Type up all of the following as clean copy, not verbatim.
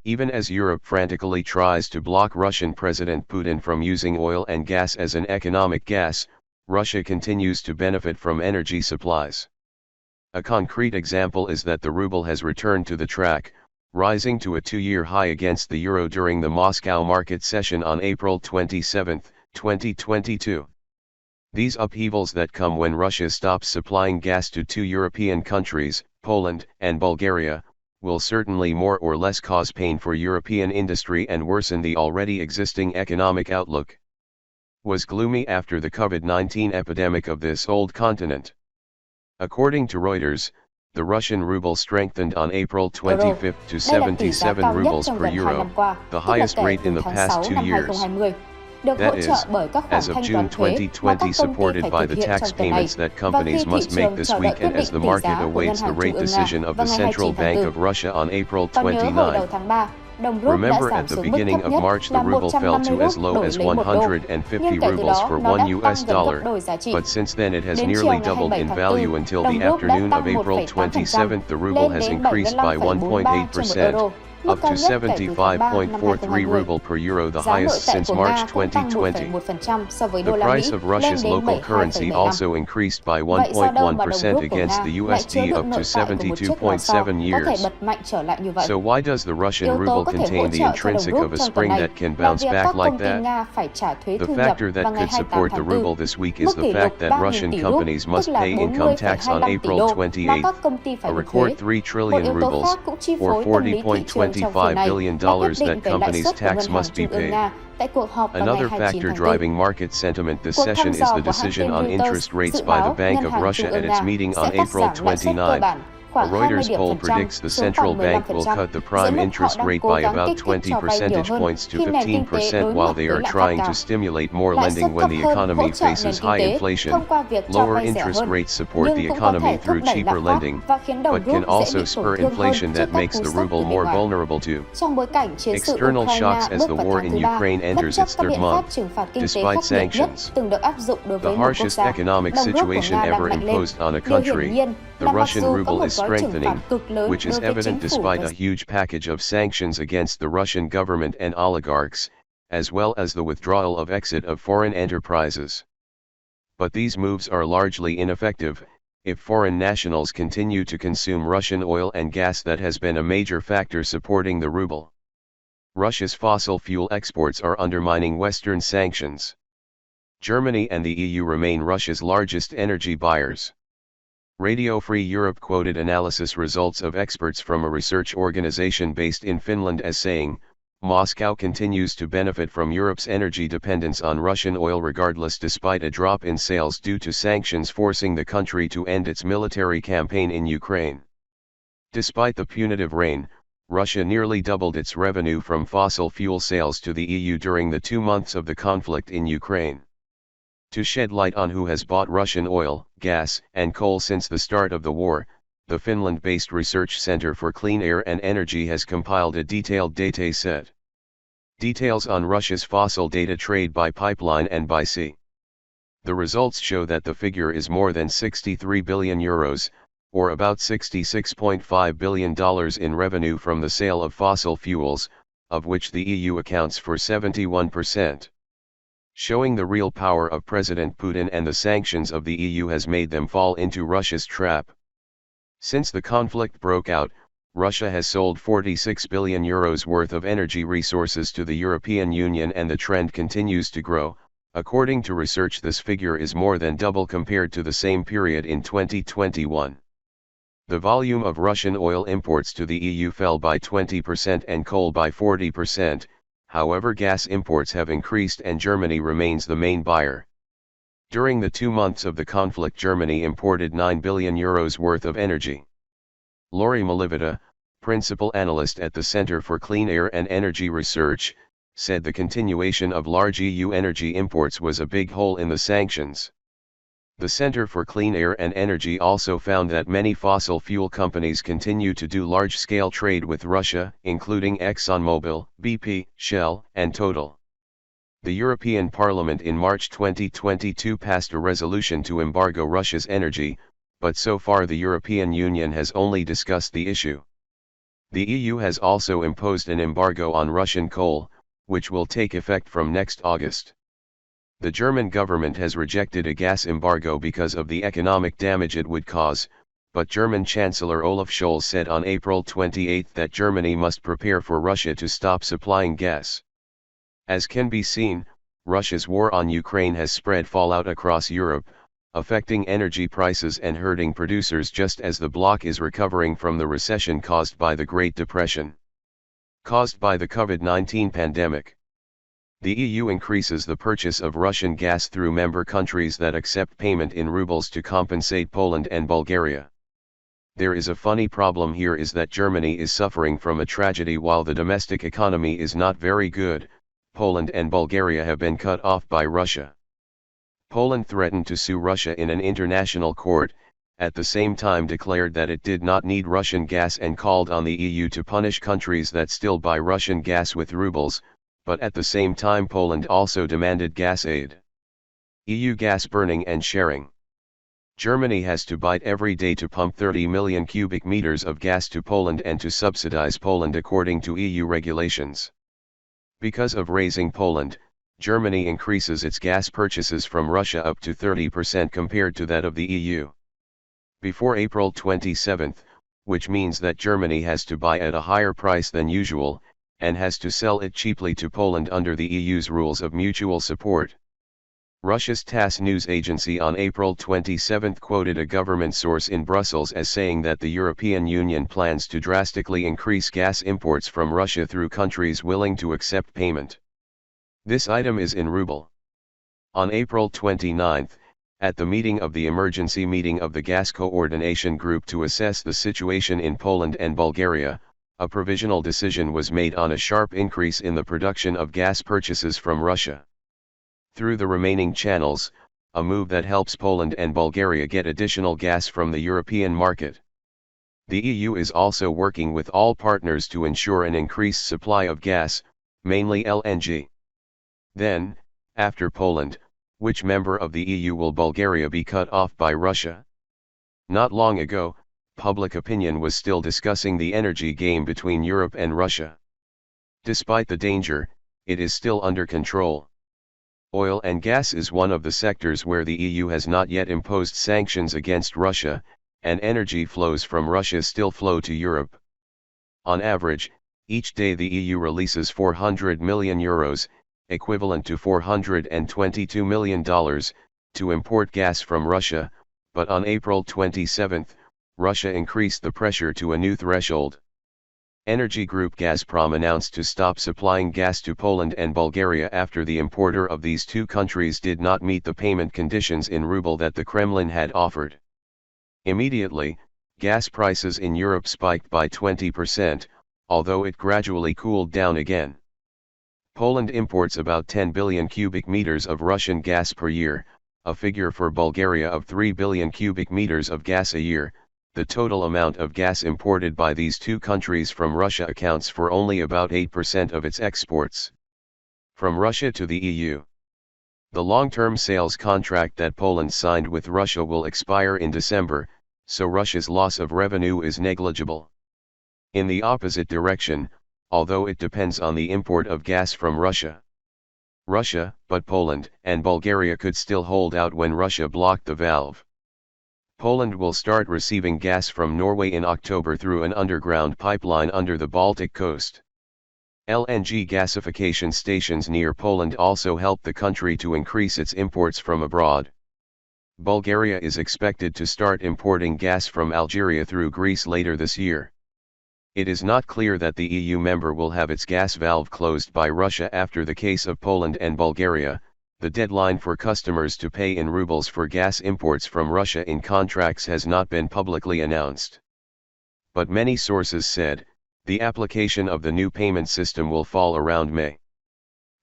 Even as Europe frantically tries to block Russian President Putin from using oil and gas as an economic gas, Russia continues to benefit from energy supplies. A concrete example is that the ruble has returned to the track, rising to a two-year high against the euro during the Moscow market session on April 27, 2022. These upheavals that come when Russia stops supplying gas to two European countries, Poland and Bulgaria, will certainly more or less cause pain for European industry and worsen the already existing economic outlook. Was gloomy after the COVID-19 epidemic of this old continent. According to Reuters, the Russian ruble strengthened on April 25 to 77 rubles per euro, the highest rate in the past 2 years. That is, as of June 2020, supported by the tax payments that companies must make this week and as the market awaits the rate decision of the Central Bank of Russia on April 29. Remember, at the beginning of March the ruble fell to as low as 150 rubles for $1, but since then it has nearly doubled in value until the afternoon of April 27. The ruble has increased by 1.8%, up to 75.43 ruble per euro, the highest since March 2020. The price of Russia's local currency also increased by 1.1% against the USD, up to 72.7 years. So why does the Russian ruble contain the intrinsic of a spring that can bounce back like that? The factor that could support the ruble this week is the fact that Russian companies must pay income tax on April 28, a record 3 trillion rubles, or $40.25 billion that companies' tax must be paid. Another factor driving market sentiment this session is the decision on interest rates by the Bank of Russia at its meeting on April 29. A Reuters poll predicts the central bank will cut the prime interest rate by about 20 percentage points to 15% while they are trying to stimulate more lending when the economy faces high inflation. Lower interest rates support the economy through cheaper lending, but can also spur inflation that makes the ruble more vulnerable to external shocks as the war in Ukraine enters its third month. Despite sanctions, the harshest economic situation ever imposed on a country, the Russian ruble is strengthening, which is evident despite a huge package of sanctions against the Russian government and oligarchs, as well as the withdrawal of exit of foreign enterprises. But these moves are largely ineffective if foreign nationals continue to consume Russian oil and gas. That has been a major factor supporting the ruble. Russia's fossil fuel exports are undermining Western sanctions. Germany and the EU remain Russia's largest energy buyers. Radio Free Europe quoted analysis results of experts from a research organization based in Finland as saying, Moscow continues to benefit from Europe's energy dependence on Russian oil regardless, despite a drop in sales due to sanctions forcing the country to end its military campaign in Ukraine. Despite the punitive rain, Russia nearly doubled its revenue from fossil fuel sales to the EU during the 2 months of the conflict in Ukraine. To shed light on who has bought Russian oil, gas, and coal since the start of the war, the Finland-based Research Center for Clean Air and Energy has compiled a detailed data set. Details on Russia's fossil data trade by pipeline and by sea. The results show that the figure is more than 63 billion euros, or about $66.5 billion in revenue from the sale of fossil fuels, of which the EU accounts for 71%. Showing the real power of President Putin and the sanctions of the EU has made them fall into Russia's trap. Since the conflict broke out, Russia has sold 46 billion euros worth of energy resources to the European Union, and the trend continues to grow. According to research, this figure is more than double compared to the same period in 2021. The volume of Russian oil imports to the EU fell by 20% and coal by 40%. However, gas imports have increased and Germany remains the main buyer. During the 2 months of the conflict, Germany imported 9 billion euros worth of energy. Lori Malivita, principal analyst at the Center for Clean Air and Energy Research, said the continuation of large EU energy imports was a big hole in the sanctions. The Center for Clean Air and Energy also found that many fossil fuel companies continue to do large-scale trade with Russia, including ExxonMobil, BP, Shell, and Total. The European Parliament in March 2022 passed a resolution to embargo Russia's energy, but so far the European Union has only discussed the issue. The EU has also imposed an embargo on Russian coal, which will take effect from next August. The German government has rejected a gas embargo because of the economic damage it would cause, but German Chancellor Olaf Scholz said on April 28 that Germany must prepare for Russia to stop supplying gas. As can be seen, Russia's war on Ukraine has spread fallout across Europe, affecting energy prices and hurting producers just as the bloc is recovering from the recession caused by the Great Depression. Caused by the COVID-19 pandemic. The EU increases the purchase of Russian gas through member countries that accept payment in rubles to compensate Poland and Bulgaria. There is a funny problem here is that Germany is suffering from a tragedy while the domestic economy is not very good. Poland and Bulgaria have been cut off by Russia. Poland threatened to sue Russia in an international court, at the same time declared that it did not need Russian gas and called on the EU to punish countries that still buy Russian gas with rubles, but at the same time Poland also demanded gas aid. EU gas burning and sharing. Germany has to bite every day to pump 30 million cubic meters of gas to Poland and to subsidize Poland according to EU regulations. Because of raising Poland, Germany increases its gas purchases from Russia up to 30% compared to that of the EU. Before April 27, which means that Germany has to buy at a higher price than usual, and has to sell it cheaply to Poland under the EU's rules of mutual support. Russia's TASS news agency on April 27 quoted a government source in Brussels as saying that the European Union plans to drastically increase gas imports from Russia through countries willing to accept payment. This item is in ruble. On April 29, at the meeting of the emergency meeting of the Gas Coordination Group to assess the situation in Poland and Bulgaria, a provisional decision was made on a sharp increase in the production of gas purchases from Russia through the remaining channels, a move that helps Poland and Bulgaria get additional gas from the European market. The EU is also working with all partners to ensure an increased supply of gas, mainly LNG. Then, after Poland, which member of the EU will Bulgaria be cut off by Russia? Not long ago, public opinion was still discussing the energy game between Europe and Russia. Despite the danger, it is still under control. Oil and gas is one of the sectors where the EU has not yet imposed sanctions against Russia, and energy flows from Russia still flow to Europe. On average, each day the EU releases €400 million, equivalent to $422 million, to import gas from Russia, but on April 27, Russia increased the pressure to a new threshold. Energy group Gazprom announced to stop supplying gas to Poland and Bulgaria after the importer of these two countries did not meet the payment conditions in ruble that the Kremlin had offered. Immediately, gas prices in Europe spiked by 20%, although it gradually cooled down again. Poland imports about 10 billion cubic meters of Russian gas per year, a figure for Bulgaria of 3 billion cubic meters of gas a year. The total amount of gas imported by these two countries from Russia accounts for only about 8% of its exports. From Russia to the EU. The long-term sales contract that Poland signed with Russia will expire in December, so Russia's loss of revenue is negligible. In the opposite direction, although it depends on the import of gas from Russia, but Poland and Bulgaria could still hold out when Russia blocked the valve. Poland will start receiving gas from Norway in October through an underground pipeline under the Baltic coast. LNG gasification stations near Poland also help the country to increase its imports from abroad. Bulgaria is expected to start importing gas from Algeria through Greece later this year. It is not clear that the EU member will have its gas valve closed by Russia after the case of Poland and Bulgaria. The deadline for customers to pay in rubles for gas imports from Russia in contracts has not been publicly announced. But many sources said, the application of the new payment system will fall around May.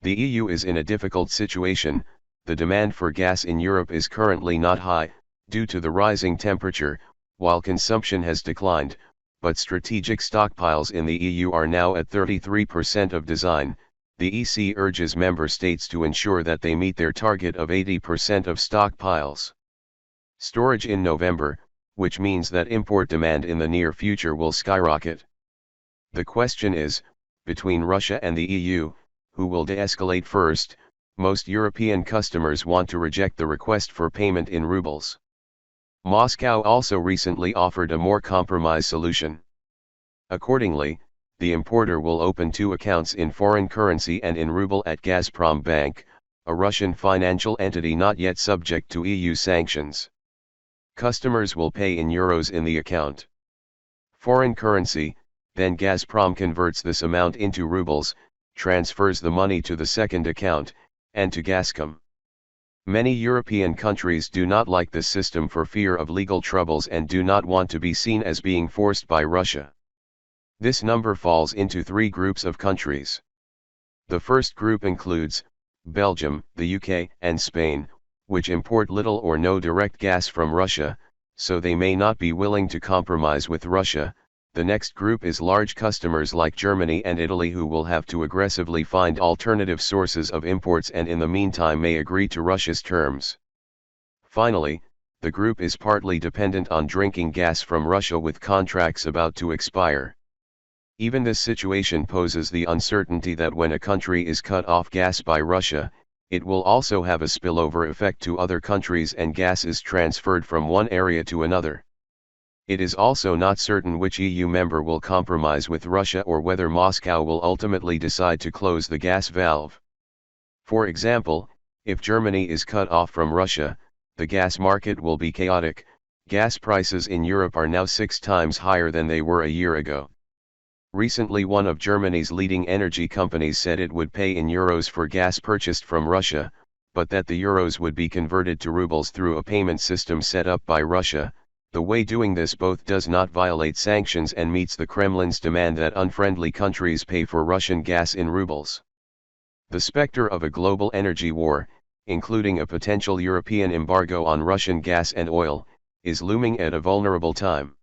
The EU is in a difficult situation. The demand for gas in Europe is currently not high, due to the rising temperature, while consumption has declined, but strategic stockpiles in the EU are now at 33% of design. The EC urges member states to ensure that they meet their target of 80% of stockpiles. Storage in November, which means that import demand in the near future will skyrocket. The question is, between Russia and the EU, who will de-escalate first? Most European customers want to reject the request for payment in rubles. Moscow also recently offered a more compromise solution. Accordingly, the importer will open 2 accounts in foreign currency and in ruble at Gazprom Bank, a Russian financial entity not yet subject to EU sanctions. Customers will pay in euros in the account. Foreign currency, then Gazprom converts this amount into rubles, transfers the money to the second account, and to Gazprom. Many European countries do not like this system for fear of legal troubles and do not want to be seen as being forced by Russia. This number falls into 3 groups of countries. The first group includes Belgium, the UK, and Spain, which import little or no direct gas from Russia, so they may not be willing to compromise with Russia. The next group is large customers like Germany and Italy who will have to aggressively find alternative sources of imports and in the meantime may agree to Russia's terms. Finally, the group is partly dependent on drinking gas from Russia with contracts about to expire. Even this situation poses the uncertainty that when a country is cut off gas by Russia, it will also have a spillover effect to other countries and gas is transferred from one area to another. It is also not certain which EU member will compromise with Russia or whether Moscow will ultimately decide to close the gas valve. For example, if Germany is cut off from Russia, the gas market will be chaotic. Gas prices in Europe are now 6 times higher than they were a year ago. Recently, one of Germany's leading energy companies said it would pay in euros for gas purchased from Russia, but that the euros would be converted to rubles through a payment system set up by Russia. The way doing this both does not violate sanctions and meets the Kremlin's demand that unfriendly countries pay for Russian gas in rubles. The specter of a global energy war, including a potential European embargo on Russian gas and oil, is looming at a vulnerable time.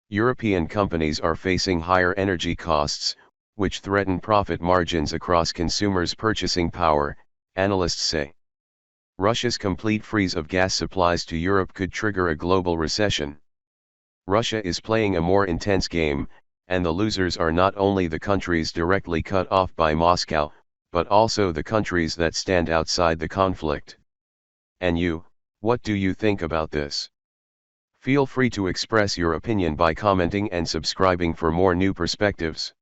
European companies are facing higher energy costs, which threaten profit margins across consumers' purchasing power, analysts say. Russia's complete freeze of gas supplies to Europe could trigger a global recession. Russia is playing a more intense game, and the losers are not only the countries directly cut off by Moscow, but also the countries that stand outside the conflict. And you, what do you think about this? Feel free to express your opinion by commenting and subscribing for more new perspectives.